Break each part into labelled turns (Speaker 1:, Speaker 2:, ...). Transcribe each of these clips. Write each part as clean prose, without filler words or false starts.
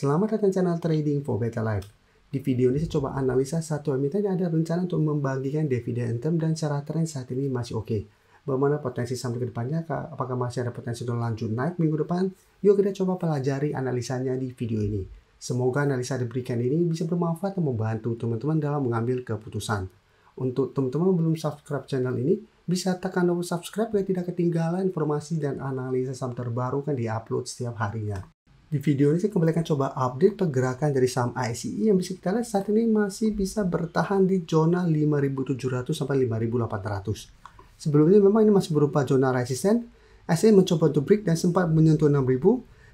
Speaker 1: Selamat datang channel Trading for Better Life. Di video ini saya coba analisa satu emiten yang ada rencana untuk membagikan dividen term dan cara tren saat ini masih oke. Bagaimana potensi saham ke depannya? Apakah masih ada potensi untuk lanjut naik minggu depan? Yuk kita coba pelajari analisanya di video ini. Semoga analisa diberikan ini bisa bermanfaat dan membantu teman-teman dalam mengambil keputusan. Untuk teman-teman belum subscribe channel ini, bisa tekan tombol subscribe biar tidak ketinggalan informasi dan analisa saham terbaru kan di-upload setiap harinya. Di video ini saya kembali akan coba update pergerakan dari saham ICE yang bisa kita lihat saat ini masih bisa bertahan di zona 5.700 sampai 5.800. Sebelumnya memang ini masih berupa zona resisten. ICE mencoba untuk break dan sempat menyentuh 6.000.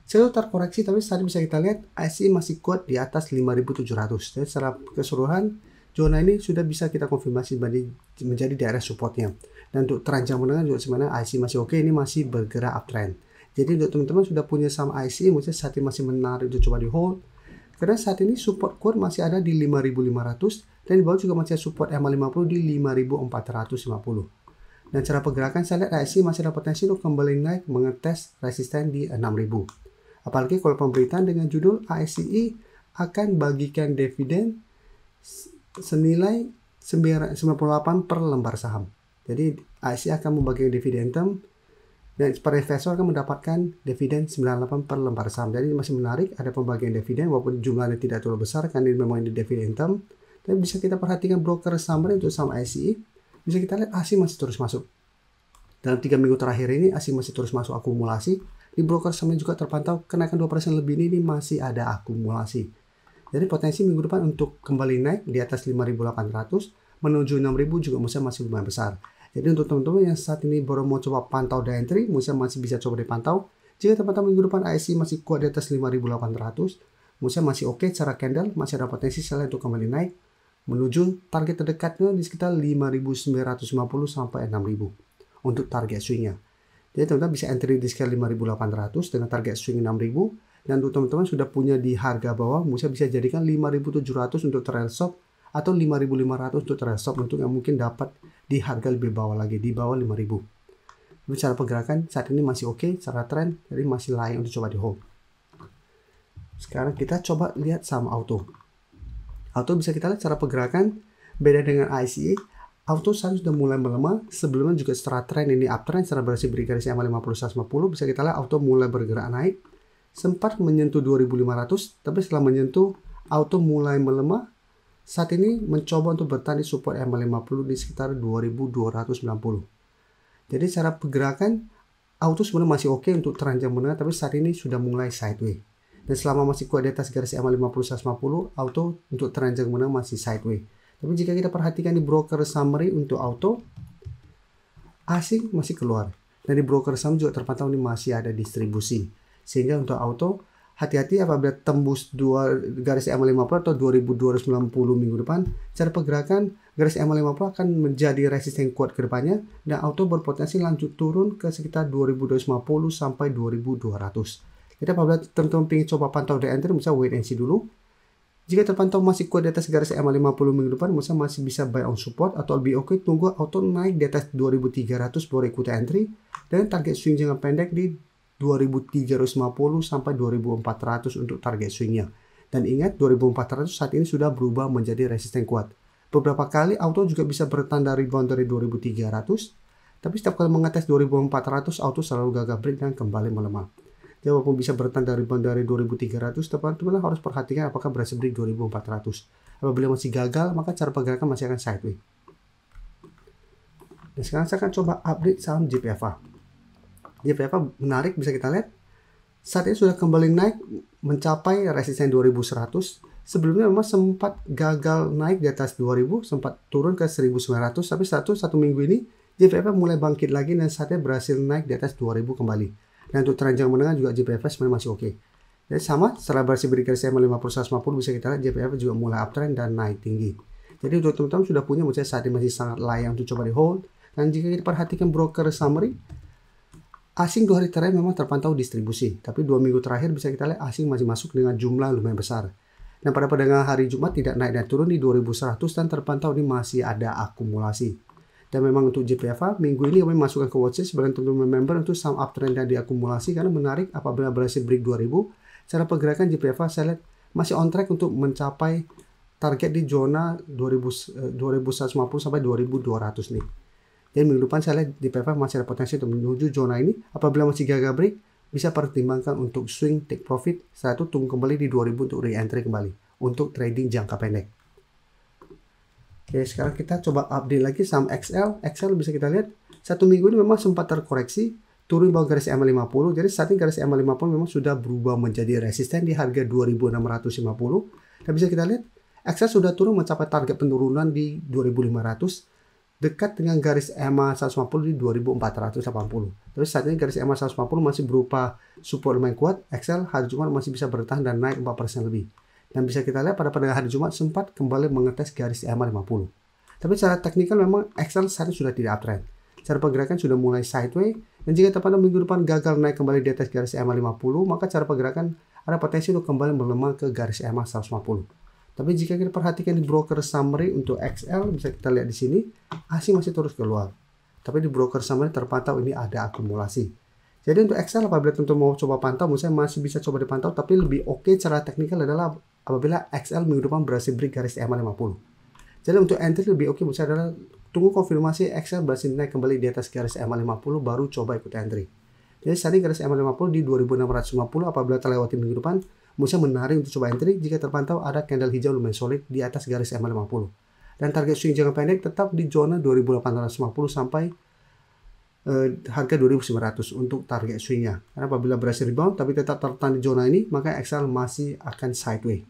Speaker 1: Selalu terkoreksi tapi saat ini bisa kita lihat ICE masih kuat di atas 5.700. Jadi secara keseluruhan zona ini sudah bisa kita konfirmasi menjadi daerah supportnya. Dan untuk teranjang menengah juga sebenarnya ICE masih oke, ini masih bergerak uptrend. Jadi untuk teman-teman sudah punya saham ICE, mungkin saat ini masih menarik untuk coba di hold. Karena saat ini support core masih ada di 5.500 dan di bawah juga masih ada support MA50 di 5.450. Dan cara pergerakan saya lihat ICE masih ada potensi untuk kembali naik mengetes resisten di 6.000. Apalagi kalau pemberitaan dengan judul ICE akan bagikan dividen senilai 98 per lembar saham. Jadi ICE akan membagikan dividen term dan para investor akan mendapatkan dividen 98 per lembar saham. Jadi masih menarik, ada pembagian dividen walaupun jumlahnya tidak terlalu besar karena ini memang di dividen term. Dan bisa kita perhatikan broker summary untuk saham ICE. Bisa kita lihat ASI masih terus masuk. Dalam 3 minggu terakhir ini ASI masih terus masuk akumulasi. Di broker summary juga terpantau kenaikan 2% lebih ini masih ada akumulasi. Jadi potensi minggu depan untuk kembali naik di atas 5.800 menuju 6.000 juga masih lumayan besar. Jadi untuk teman-teman yang saat ini baru mau coba pantau day entry, masih bisa coba dipantau. Jika teman-teman minggu depan ICE masih kuat di atas 5.800, masih oke cara candle, masih ada potensi sell untuk kembali naik menuju target terdekatnya di sekitar 5.950 sampai 6.000 untuk target swingnya. Jadi teman-teman bisa entry di sekitar 5.800 dengan target swing 6.000, dan untuk teman-teman sudah punya di harga bawah, bisa jadikan 5.700 untuk trail stop atau 5.500 untuk trail stop untuk yang mungkin dapat di harga lebih bawah lagi, di bawah 5.000. Tapi cara pergerakan saat ini masih oke, cara tren jadi masih layak untuk coba di hold. Sekarang kita coba lihat saham auto. Auto bisa kita lihat cara pergerakan beda dengan ICE. Auto saat sudah mulai melemah, sebelumnya juga secara tren ini uptrend secara berhasil beri garis MA50 150, bisa kita lihat auto mulai bergerak naik. Sempat menyentuh 2.500, tapi setelah menyentuh auto mulai melemah. Saat ini mencoba untuk bertahan di support MA50 di sekitar 2.290. Jadi cara pergerakan auto sebenarnya masih oke untuk teranjang menengah, tapi saat ini sudah mulai sideways. Dan selama masih kuat di atas garis MA50 150, auto untuk teranjang menengah masih sideways. Tapi jika kita perhatikan di broker summary untuk auto, asing masih keluar. Dan di broker saham juga terpantau ini masih ada distribusi. Sehingga untuk auto, hati-hati apabila tembus garis MA50 atau 2290 minggu depan, cara pergerakan garis MA50 akan menjadi resisten kuat ke depannya dan auto berpotensi lanjut turun ke sekitar 2250 sampai 2200. Jadi apabila teman-teman ingin coba pantau day entry, bisa wait and see dulu. Jika terpantau masih kuat di atas garis MA50 minggu depan, masih bisa buy on support atau lebih oke tunggu auto naik di atas 2300 baru ikuti entry dan target swing jangka pendek di 2.350 sampai 2.400 untuk target swingnya. Dan ingat 2.400 saat ini sudah berubah menjadi resisten kuat. Beberapa kali auto juga bisa bertanda rebound dari 2.300, tapi setiap kali mengetes 2.400 auto selalu gagal break dan kembali melemah. Jadi walaupun bisa bertanda rebound dari 2.300, teman-teman harus perhatikan apakah berhasil break 2.400. Apabila masih gagal, maka cara pergerakan masih akan sideways. Dan sekarang saya akan coba update saham JPFA. JPFA menarik, bisa kita lihat saat ini sudah kembali naik mencapai resisten 2100. Sebelumnya memang sempat gagal naik di atas 2000, sempat turun ke 1900, tapi satu minggu ini JPFA mulai bangkit lagi dan saatnya berhasil naik di atas 2000 kembali. Dan untuk teranjang menengah juga JPFA sebenarnya masih oke. Jadi sama setelah berhasil beri garis MA50 150, bisa kita lihat JPFA juga mulai uptrend dan naik tinggi. Jadi untuk teman-teman sudah punya, menurut saya saat ini masih sangat layak untuk coba di hold. Dan jika kita perhatikan broker summary, asing 2 hari terakhir memang terpantau distribusi, tapi 2 minggu terakhir bisa kita lihat asing masih masuk dengan jumlah lumayan besar. Dan pada perdagangan hari Jumat tidak naik dan turun di 2100 dan terpantau ini masih ada akumulasi. Dan memang untuk JPFA minggu ini kami masukkan ke watchlist sebagai teman-teman member untuk saham uptrend dan diakumulasi karena menarik apabila berhasil break 2000 Cara pergerakan JPFA saya lihat masih on track untuk mencapai target di zona 2150 sampai 2200 nih. Jadi minggu depan saya lihat JPFA masih ada potensi untuk menuju zona ini. Apabila masih gagal break, bisa pertimbangkan untuk swing take profit. Setelah itu tunggu kembali di 2000 untuk re-entry kembali untuk trading jangka pendek. Oke, sekarang kita coba update lagi saham XL. XL bisa kita lihat satu minggu ini memang sempat terkoreksi, turun bawah garis EMA 50. Jadi saat ini garis EMA 50 memang sudah berubah menjadi resisten di harga 2650. Dan bisa kita lihat XL sudah turun mencapai target penurunan di 2500, dekat dengan garis EMA 150 di 2480. Terus saat ini garis EMA 150 masih berupa support lumayan kuat. XL hari Jumat masih bisa bertahan dan naik 4% lebih. Dan bisa kita lihat pada hari Jumat sempat kembali mengetes garis EMA 50. Tapi secara teknikal memang XL saat ini sudah tidak uptrend. Cara pergerakan sudah mulai sideways, dan jika terpandang minggu depan gagal naik kembali di atas garis EMA 50, maka cara pergerakan ada potensi untuk kembali melemah ke garis EMA 150. Tapi jika kita perhatikan di broker summary untuk XL, bisa kita lihat di sini, asing masih terus keluar. Tapi di broker summary terpantau ini ada akumulasi. Jadi untuk XL apabila tentu mau coba pantau, menurut saya masih bisa coba dipantau, tapi lebih oke cara teknikal adalah apabila XL minggu depan berhasil break garis EMA 50. Jadi untuk entry lebih oke menurut saya adalah tunggu konfirmasi XL berhasil naik kembali di atas garis EMA 50, baru coba ikut entry. Jadi saat ini garis EMA 50 di 2650, apabila terlewati minggu depan, menurut saya menarik untuk coba entry jika terpantau ada candle hijau lumayan solid di atas garis EMA 50. Dan target swing jangka pendek tetap di zona 2850 sampai harga 2900 untuk target swingnya. Karena apabila berhasil rebound tapi tetap tertahan di zona ini, maka XL masih akan sideways.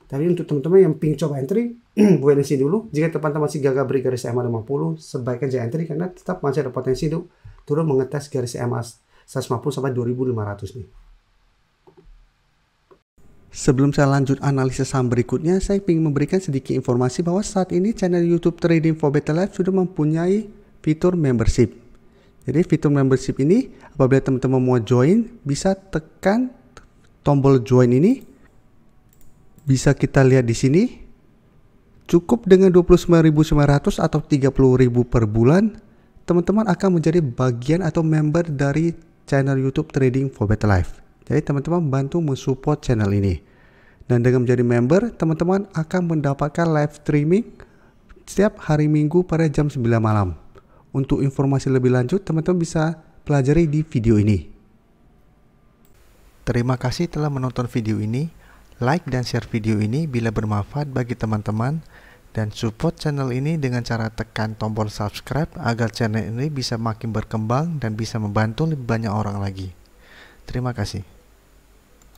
Speaker 1: Tapi untuk teman-teman yang pingin coba entry, wait and see dulu. Jika terpantau masih gagal break garis EMA 50, sebaiknya jangan entry karena tetap masih ada potensi untuk turun mengetes garis EMA 150 sampai 2500 nih. Sebelum saya lanjut analisis saham berikutnya, saya ingin memberikan sedikit informasi bahwa saat ini channel YouTube Trading for Better Life sudah mempunyai fitur membership. Jadi fitur membership ini apabila teman-teman mau join, bisa tekan tombol join ini. Bisa kita lihat di sini. Cukup dengan 29.900 atau 30.000 per bulan, teman-teman akan menjadi bagian atau member dari channel YouTube Trading for Better Life. Jadi teman-teman bantu mensupport channel ini. Dan dengan menjadi member, teman-teman akan mendapatkan live streaming setiap hari Minggu pada jam 9 malam. Untuk informasi lebih lanjut, teman-teman bisa pelajari di video ini. Terima kasih telah menonton video ini. Like dan share video ini bila bermanfaat bagi teman-teman. Dan support channel ini dengan cara tekan tombol subscribe agar channel ini bisa makin berkembang dan bisa membantu lebih banyak orang lagi. Terima kasih.